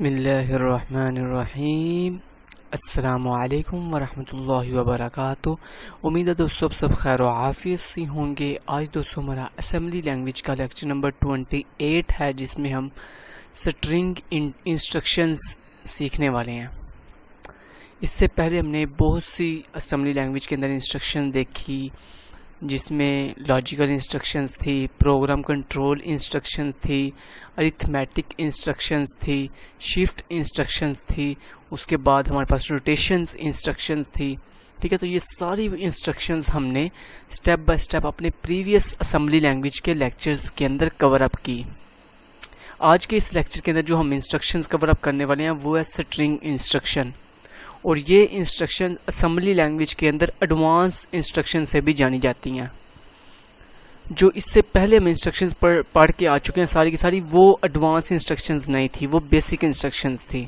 बिस्मिल्लाहिर्रहमानिर्रहीम। अस्सलामुअलैकुम वरहमतुल्लाहि वबरकातुहू। उम्मीद है दोस्तों सब खैर आफियत से होंगे। आज दोस्तों हमारा असेंबली लैंग्वेज का लेक्चर नंबर 28 है, जिसमें हम स्ट्रिंग इंस्ट्रक्शंस सीखने वाले हैं। इससे पहले हमने बहुत सी असेंबली लैंग्वेज के अंदर इंस्ट्रक्शन देखी, जिसमें लॉजिकल इंस्ट्रक्शंस थी, प्रोग्राम कंट्रोल इंस्ट्रक्शंस थी, अरिथमेटिक इंस्ट्रक्शंस थी, शिफ्ट इंस्ट्रक्शंस थी, उसके बाद हमारे पास रोटेशंस इंस्ट्रक्शंस थी। ठीक है, तो ये सारी इंस्ट्रक्शंस हमने स्टेप बाय स्टेप अपने प्रीवियस असेंबली लैंग्वेज के लेक्चर्स के अंदर कवर अप की। आज के इस लेक्चर के अंदर जो हम इंस्ट्रक्शंस कवर अप करने वाले हैं वो है स्ट्रिंग इंस्ट्रक्शन, और ये इंस्ट्रक्शन असेंबली लैंग्वेज के अंदर एडवांस इंस्ट्रक्शन से भी जानी जाती हैं। जो इससे पहले हम इंस्ट्रक्शंस पढ़ के आ चुके हैं सारी की सारी, वो एडवांस इंस्ट्रक्शंस नहीं थी, वो बेसिक इंस्ट्रक्शंस थी।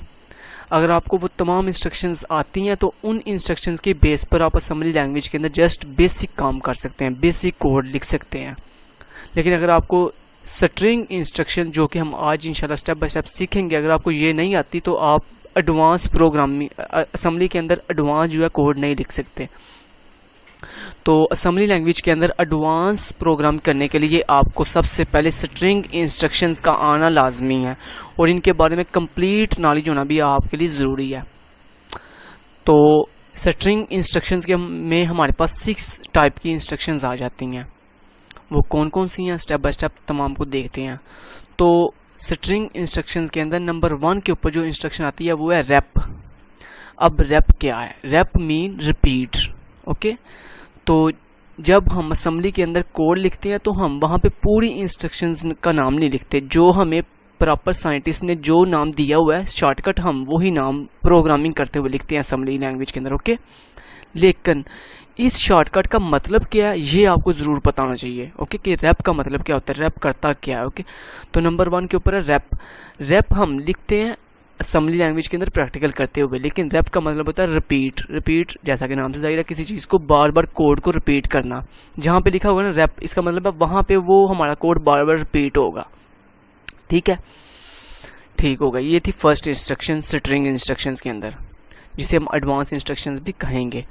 अगर आपको वो तमाम इंस्ट्रक्शंस आती हैं तो उन इंस्ट्रक्शंस के बेस पर आप असेंबली लैंग्वेज के अंदर जस्ट बेसिक काम कर सकते हैं, बेसिक कोड लिख सकते हैं। लेकिन अगर आपको स्ट्रिंग इंस्ट्रक्शन, जो कि हम आज इंशाल्लाह स्टेप बाय स्टेप सीखेंगे, अगर आपको ये नहीं आती तो आप एडवांस प्रोग्रामिंग असेंबली के अंदर एडवांस जो है कोड नहीं लिख सकते। तो असेंबली लैंग्वेज के अंदर एडवांस प्रोग्राम करने के लिए आपको सबसे पहले स्ट्रिंग इंस्ट्रक्शंस का आना लाजमी है, और इनके बारे में कंप्लीट नॉलेज होना भी आपके लिए ज़रूरी है। तो स्ट्रिंग इंस्ट्रक्शंस के में हमारे पास 6 टाइप की इंस्ट्रक्शंस आ जाती हैं। वो कौन कौन सी हैं, स्टेप बाय स्टेप तमाम को देखते हैं। तो स्ट्रिंग इंस्ट्रक्शंस के अंदर नंबर 1 के ऊपर जो इंस्ट्रक्शन आती है वो है रैप। अब रैप क्या है? Rap mean repeat. ओके, तो जब हम असेंबली के अंदर कोड लिखते हैं तो हम वहाँ पे पूरी इंस्ट्रक्शंस का नाम नहीं लिखते, जो हमें प्रॉपर साइंटिस्ट ने जो नाम दिया हुआ है शॉर्टकट, हम वही नाम प्रोग्रामिंग करते हुए लिखते हैं असेंबली लैंग्वेज के अंदर। ओके, लेकिन इस शॉर्टकट का मतलब क्या है ये आपको ज़रूर पता होना चाहिए। ओके, कि रैप का मतलब क्या होता है, रैप करता क्या है। ओके, तो नंबर 1 के ऊपर है रैप। रैप हम लिखते हैं असेंबली लैंग्वेज के अंदर प्रैक्टिकल करते हुए, लेकिन रैप का मतलब होता है रिपीट। रिपीट जैसा कि नाम से जाहिर है, किसी चीज़ को बार बार कोड को रिपीट करना। जहाँ पे लिखा होगा ना रैप, इसका मतलब है वहाँ पे वो हमारा कोड बार बार रिपीट होगा। ठीक है, ठीक होगा। ये थी फर्स्ट इंस्ट्रक्शन स्ट्रिंग इंस्ट्रक्शंस के अंदर, जिसे हम एडवांस इंस्ट्रक्शंस भी कहेंगे।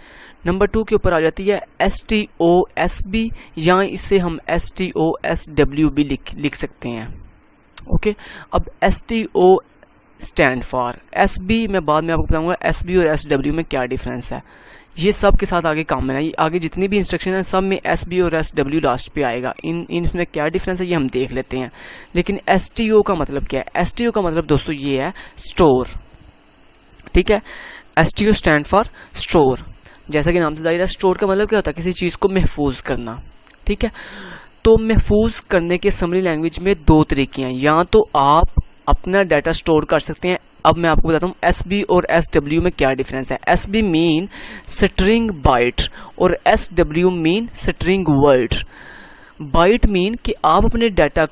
नंबर 2 के ऊपर आ जाती है STOSB, या इसे हम STOSW भी लिख सकते हैं। ओके, अब STO स्टैंड फॉर, SB मैं बाद में आपको बताऊंगा SB और SW में क्या डिफरेंस है। ये सब के साथ आगे काम में है, आगे जितनी भी इंस्ट्रक्शन है सब में SB और SW लास्ट पे आएगा। इनमें क्या डिफरेंस है ये हम देख लेते हैं। लेकिन STO का मतलब क्या है? STO का मतलब दोस्तों ये है स्टोर। ठीक है, STO स्टैंड फॉर स्टोर। जैसा कि नाम से जाहिर है, स्टोर का मतलब क्या होता है? किसी चीज़ को महफूज करना। ठीक है, तो महफूज करने के असेंबली लैंग्वेज में 2 तरीके हैं। या तो आप अपना डाटा स्टोर कर सकते हैं। अब मैं आपको बताता हूँ SB और SW में क्या डिफरेंस है। SB मीन स्ट्रिंग बाइट और SW mean string word. Byte mean कि आप अपने डाटा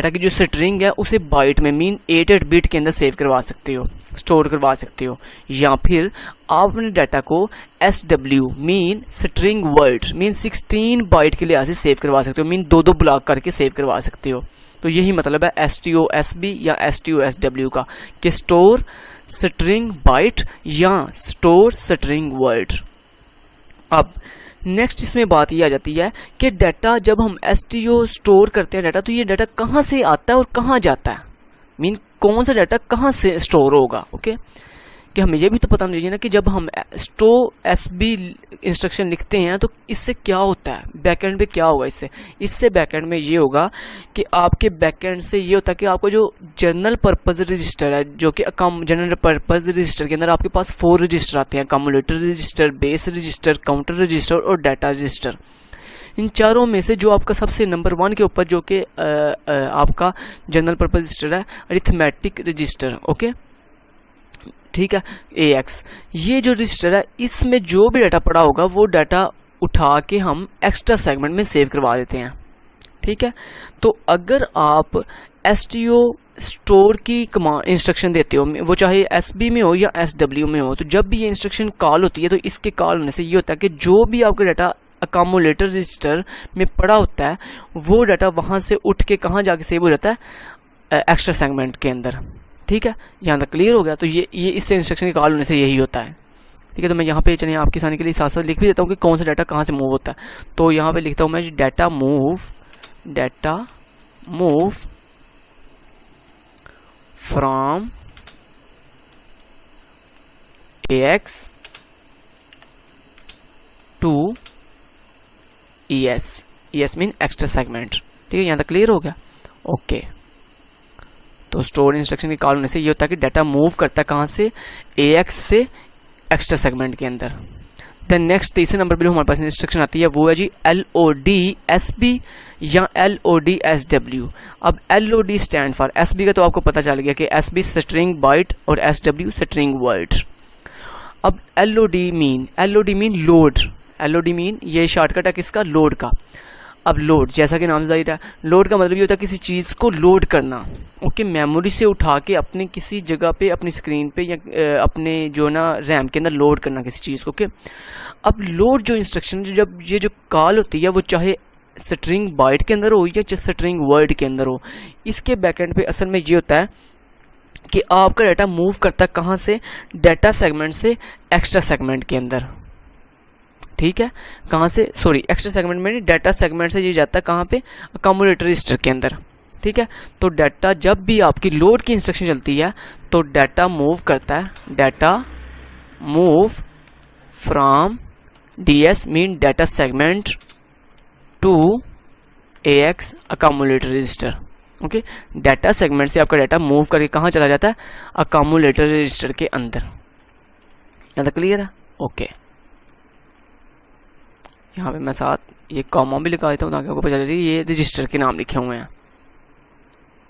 की जो स्ट्रिंग है उसे बाइट में मीन 8 बिट के अंदर सेव करवा सकते हो, स्टोर करवा सकते हो। या फिर आप अपने डाटा को SW mean string word mean 16 byte के लिए सेव करवा सकते हो, मीन 2-2 ब्लॉक करके सेव करवा सकते हो। तो यही मतलब है STOSB या STOSW का, कि स्टोर स्ट्रिंग बाइट या स्टोर स्ट्रिंग वर्ड। अब नेक्स्ट इसमें बात ये आ जाती है कि डाटा जब हम STO स्टोर करते हैं डाटा, तो ये डाटा कहाँ से आता है और कहाँ जाता है, मीन कौन सा डाटा कहाँ से स्टोर होगा। ओके, कि हमें ये भी तो पता नहीं चाहिए ना कि जब हम STOSB इंस्ट्रक्शन लिखते हैं तो इससे क्या होता है, बैकएंड पे क्या होगा इससे बैकएंड में ये होगा कि आपके बैकएंड से ये होता है कि आपको जो जनरल पर्पस रजिस्टर है, जो कि जनरल पर्पस रजिस्टर के अंदर आपके पास 4 रजिस्टर आते हैं, accumulator register, base register, counter register और डाटा रजिस्टर। इन चारों में से जो आपका सबसे नंबर 1 के ऊपर जो कि आपका जनरल पर्पस रजिस्टर है, अरिथमेटिक रजिस्टर। ओके, ठीक है, AX, ये जो रजिस्टर है इसमें जो भी डाटा पड़ा होगा वो डाटा उठा के हम एक्स्ट्रा सेगमेंट में सेव करवा देते हैं। ठीक है, तो अगर आप STO स्टोर की इंस्ट्रक्शन देते हो, वो चाहे SB में हो या SW में हो, तो जब भी ये इंस्ट्रक्शन कॉल होती है तो इसके कॉल होने से ये होता है कि जो भी आपका डाटा अकोमोलेटर रजिस्टर में पड़ा होता है वो डाटा वहाँ से उठ के कहाँ जाके सेव हो जाता है, एक्स्ट्रा सेगमेंट के अंदर। ठीक है, यहाँ तक क्लियर हो गया। तो ये इस इंस्ट्रक्शन के कॉल होने से यही होता है। ठीक है, तो मैं यहाँ पे चलिए आपके आसानी के लिए साथ साथ लिख भी देता हूँ कि कौन सा डाटा कहाँ से मूव होता है। तो यहाँ पे लिखता हूँ मैं data move from AX to ES mean extra segment. ठीक है, यहाँ तक क्लियर हो गया। ओके, तो स्टोर इंस्ट्रक्शन के कॉल होने से ये होता है कि डाटा मूव करता है कहाँ से, AX से एक्स्ट्रा सेगमेंट के अंदर। देन नेक्स्ट तीसरे नंबर पे जो हमारे पास इंस्ट्रक्शन आती है वो है जी LOD SB या LOD SW। अब LOD स्टैंड फॉर SB का तो आपको पता चल गया कि SB स्ट्रिंग बाइट और SW स्ट्रिंग वर्ड। अब LOD mean load. LOD mean ये शॉर्टकट है किसका, लोड का। अब लोड जैसा कि नाम जाहिर है, लोड का मतलब ये होता है किसी चीज़ को लोड करना। ओके, मेमोरी से उठा के अपने किसी जगह पे, अपनी स्क्रीन पे या अपने जो ना रैम के अंदर लोड करना किसी चीज़ को। ओके, अब लोड जो इंस्ट्रक्शन जब ये जो कॉल होती है वो चाहे स्ट्रिंग बाइट के अंदर हो या चाहे स्ट्रिंग वर्ड के अंदर हो, इसके बैकएंड पे असल में ये होता है कि आपका डाटा मूव करता है कहाँ से, डाटा सेगमेंट से एक्स्ट्रा सेगमेंट के अंदर। ठीक है, कहाँ से, सॉरी एक्स्ट्रा सेगमेंट में, डाटा सेगमेंट से ये जाता है कहाँ पे, अकोमोडेटर रजिस्टर के अंदर। ठीक है, तो डाटा जब भी आपकी लोड की इंस्ट्रक्शन चलती है तो डाटा मूव करता है, data move from DS mean data segment to AX accumulator register. Okay, data segment से आपका डाटा मूव करके कहाँ चला जाता है, अकोमोडेटर रजिस्टर के अंदर। यहाँ तक क्लियर है। ओके, यहाँ पे मैं साथ ये कॉमा भी लिखा देता हूँ ताकि आपको पता चले ये रजिस्टर के नाम लिखे हुए हैं।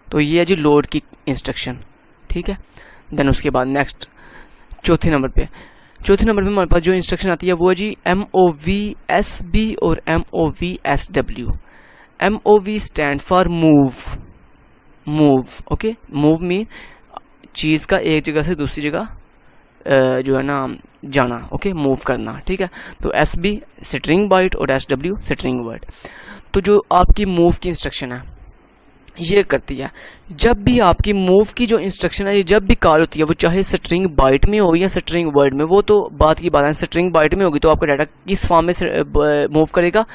तो ये है जी लोड की इंस्ट्रक्शन। ठीक है, देन उसके बाद नेक्स्ट चौथे नंबर पे हमारे पास जो इंस्ट्रक्शन आती है वो है जी MOV SB और MOV SW। MOV stand for move. Okay, move mean चीज़ का एक जगह से दूसरी जगह जो है ना जाना। ओके, मूव करना। ठीक है, तो SB स्ट्रिंग बाइट और SW स्ट्रिंग वर्ड। तो जो आपकी मूव की इंस्ट्रक्शन है ये करती है, जब भी आपकी मूव की जो इंस्ट्रक्शन है ये जब भी कॉल होती है वो चाहे स्ट्रिंग बाइट में हो या स्ट्रिंग वर्ड में, वो तो बात की बात है। स्ट्रिंग बाइट में होगी तो आपका डाटा किस फॉर्म में मूव करेगा,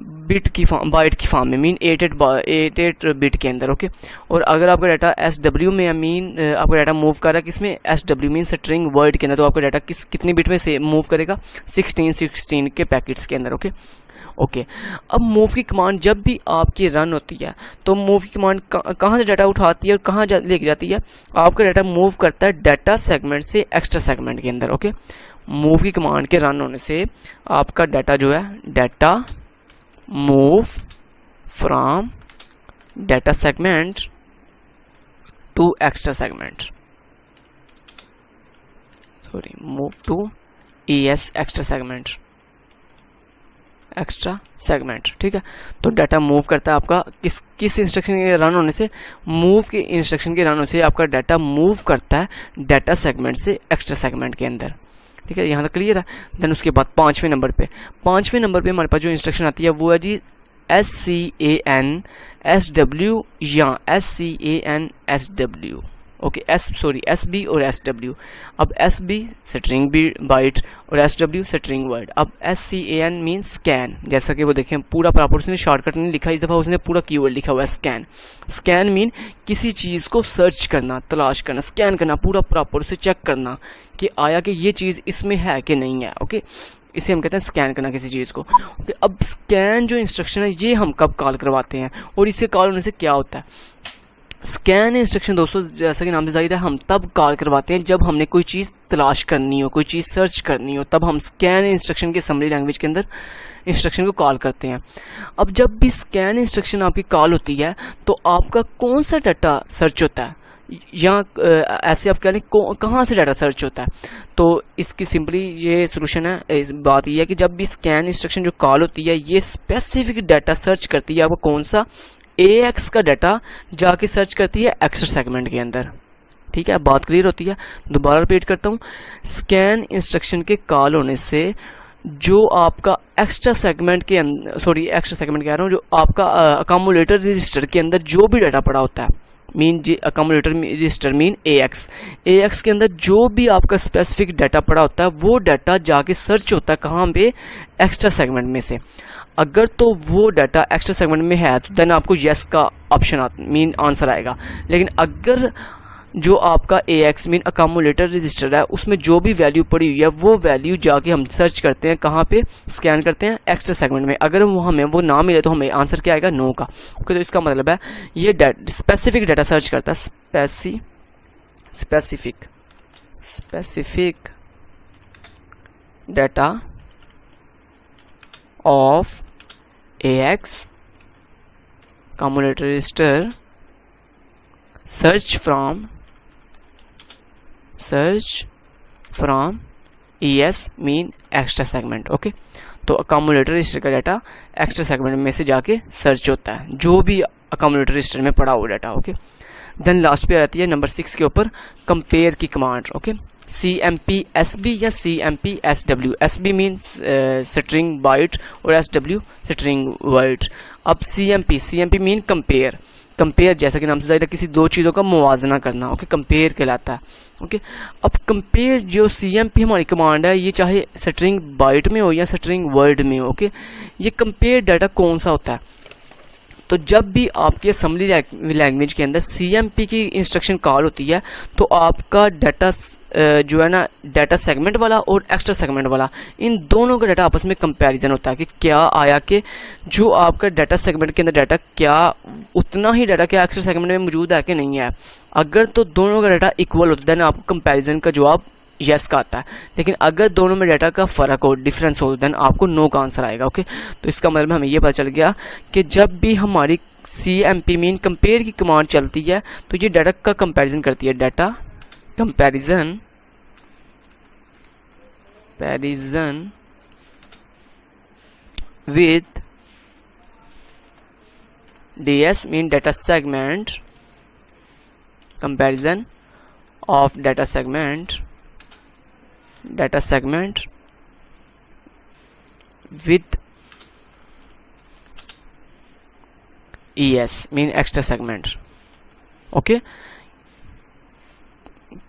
बिट की फॉर्म, बाइट की फॉर्म में, मीन 88 बिट के अंदर। ओके, और अगर आपका डाटा SW में मीन आपका डाटा मूव कर रहा है किसमें, SW मीन स्ट्रिंग वर्ड के अंदर, तो आपका डाटा कितनी बिट में से मूव करेगा, 16 के पैकेट्स के अंदर। ओके, अब मूव की कमांड जब भी आपकी रन होती है तो मूव की कमांड कहाँ से डाटा उठाती है और कहाँ लेके जाती है, आपका डाटा मूव करता है डाटा सेगमेंट से एक्स्ट्रा सेगमेंट के अंदर। ओके, मूव की कमांड के रन होने से आपका डाटा जो है, data move from data segment to extra segment, sorry move to ES extra segment. ठीक है, तो डाटा मूव करता है आपका किस इंस्ट्रक्शन के रन होने से, मूव के इंस्ट्रक्शन के रन होने से आपका डाटा मूव करता है डाटा सेगमेंट से एक्स्ट्रा सेगमेंट के अंदर। ठीक है, यहाँ तक क्लियर है। देन उसके बाद पांचवें नंबर पे हमारे पास जो इंस्ट्रक्शन आती है वो है जी SCAN SW या SCAN SW। ओके, SB और SW। अब SB स्ट्रिंग बाइट और SW स्ट्रिंग वर्ड। अब SCAN मीन स्कैन, जैसा कि वो देखें पूरा प्रॉपर उसने शॉर्टकट नहीं लिखा, इस दफ़ा उसने पूरा कीवर्ड लिखा हुआ है स्कैन मीन किसी चीज़ को सर्च करना, तलाश करना, स्कैन करना, पूरा प्रॉपर उसे चेक करना कि आया कि ये चीज़ इसमें है कि नहीं है। ओके, इसे हम कहते हैं स्कैन करना किसी चीज़ को। ओके, अब स्कैन जो इंस्ट्रक्शन है ये हम कब कॉल करवाते हैं और इससे कॉल होने से क्या होता है, स्कैन इंस्ट्रक्शन दोस्तों जैसा कि नाम से जाहिर है हम तब कॉल करवाते हैं जब हमने कोई चीज़ तलाश करनी हो, कोई चीज़ सर्च करनी हो, तब हम स्कैन इंस्ट्रक्शन के समरी लैंग्वेज के अंदर इंस्ट्रक्शन को कॉल करते हैं। अब जब भी स्कैन इंस्ट्रक्शन आपकी कॉल होती है तो आपका कौन सा डाटा सर्च होता है, या ऐसे आप कह लें कहाँ से डाटा सर्च होता है, तो इसकी सिंपली ये सोल्यूशन है, इस बात ये है कि जब भी स्कैन इंस्ट्रक्शन जो कॉल होती है ये स्पेसिफिक डाटा सर्च करती है, आपको कौन सा, AX का डाटा जाके सर्च करती है एक्स्ट्रा सेगमेंट के अंदर। ठीक है, बात क्लियर होती है। दोबारा रिपीट करता हूँ, स्कैन इंस्ट्रक्शन के कॉल होने से जो आपका एक्स्ट्रा सेगमेंट के अंदर, सॉरी एक्स्ट्रा सेगमेंट कह रहा हूँ, जो आपका अकोमोडेटर रजिस्टर के अंदर जो भी डाटा पड़ा होता है mean accommodator register mean AX। AX के अंदर जो भी आपका स्पेसिफिक डाटा पड़ा होता है वो डाटा जाके सर्च होता है कहाँ पे, एक्स्ट्रा सेगमेंट में से। अगर तो वो डाटा एक्स्ट्रा सेगमेंट में है तो देन आपको येस का ऑप्शन मीन आंसर आएगा। लेकिन अगर जो आपका AX मीन अकोमोडेटर रजिस्टर है उसमें जो भी वैल्यू पड़ी हुई है वो वैल्यू जाके हम सर्च करते हैं कहाँ पे, स्कैन करते हैं एक्स्ट्रा सेगमेंट में। अगर वो हमें वो ना मिले तो हमें आंसर क्या आएगा, नो का। ओके, तो इसका मतलब है ये स्पेसिफिक डाटा सर्च करता है, specific data of AX accumulator register search from ES mean extra segment. Okay, तो अकोमोडेटर रजिस्टर का डाटा एक्स्ट्रा सेगमेंट में से जाके सर्च होता है जो भी अकोमोडेटर रजिस्टर में पड़ा हुआ डाटा। ओके, देन लास्ट पे आती है नंबर 6 के ऊपर कंपेयर की कमांड। ओके, CMP SB या CMP SW। SB means string byte और SW स्ट्रिंग वर्ड। अब CMP मीन कंपेयर जैसा कि नाम से जाहिर है किसी दो चीज़ों का मुवाजना करना। ओके, कंपेयर कहलाता है। ओके, अब कंपेयर जो CMP हमारी कमांड है ये चाहे स्ट्रिंग बाइट में हो या स्ट्रिंग वर्ड में हो। ओके, ये कंपेयर डाटा कौन सा होता है, तो जब भी आपकी असेंबली लैंग्वेज के अंदर CMP की इंस्ट्रक्शन कॉल होती है तो आपका डाटा जो है ना डाटा सेगमेंट वाला और एक्स्ट्रा सेगमेंट वाला, इन दोनों का डाटा आपस में कंपैरिजन होता है कि क्या आया कि जो आपका डाटा सेगमेंट के अंदर डाटा क्या उतना ही डाटा क्या एक्स्ट्रा सेगमेंट में मौजूद है कि नहीं है। अगर तो दोनों का डाटा इक्वल होता है देन आपको कंपैरिजन का जवाब यस का आता है। लेकिन अगर दोनों में डाटा का फ़र्क हो, डिफरेंस हो, देन आपको नो का आंसर आएगा। ओके, तो इसका मतलब हमें ये पता चल गया कि जब भी हमारी CMP मीन कंपेयर की कमांड चलती है तो ये डाटा का कंपैरिजन करती है, data comparison with DS mean data segment, comparison of data segment with ES mean extra segment. Okay,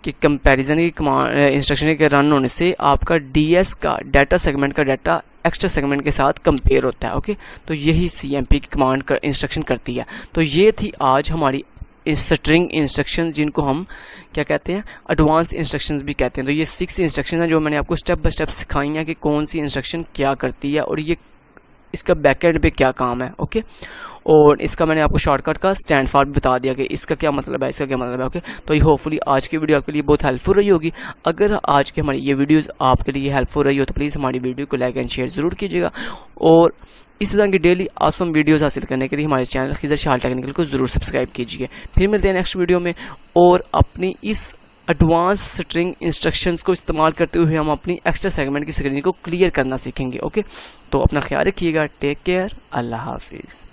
कि कंपैरिजन की कमांड इंस्ट्रक्शन के रन होने से आपका DS का डाटा सेगमेंट का डाटा एक्स्ट्रा सेगमेंट के साथ कंपेयर होता है। ओके, तो यही CMP की कमांड का इंस्ट्रक्शन करती है। तो ये थी आज हमारी स्ट्रिंग इंस्ट्रक्शन जिनको हम क्या कहते हैं, एडवांस इंस्ट्रक्शंस भी कहते हैं। तो ये 6 इंस्ट्रक्शन हैं जो मैंने आपको स्टेप बाय स्टेप सिखाई हैं कि कौन सी इंस्ट्रक्शन क्या करती है और ये इसका बैकएंड पे क्या काम है। ओके, और इसका मैंने आपको शॉर्टकट का स्टैंड फॉर भी बता दिया कि इसका क्या मतलब है, इसका क्या मतलब है। ओके, तो ये होपफुली आज की वीडियो आपके लिए बहुत हेल्पफुल रही होगी। अगर आज की हमारी ये वीडियोस आपके लिए हेल्पफुल रही हो तो प्लीज़ हमारी वीडियो को लाइक एंड शेयर ज़रूर कीजिएगा और इस तरह की डेली आसम वीडियोस हासिल करने के लिए हमारे चैनल खिज़र शाल टेक्निकल को ज़रूर सब्सक्राइब कीजिए। फिर मिलते हैं नेक्स्ट वीडियो में और अपनी इस एडवांस स्ट्रिंग इंस्ट्रक्शंस को इस्तेमाल करते हुए हम अपनी एक्स्ट्रा सेगमेंट की स्क्रीन को क्लियर करना सीखेंगे। ओके, तो अपना ख्याल रखिएगा। टेक केयर, अल्लाह हाफिज़।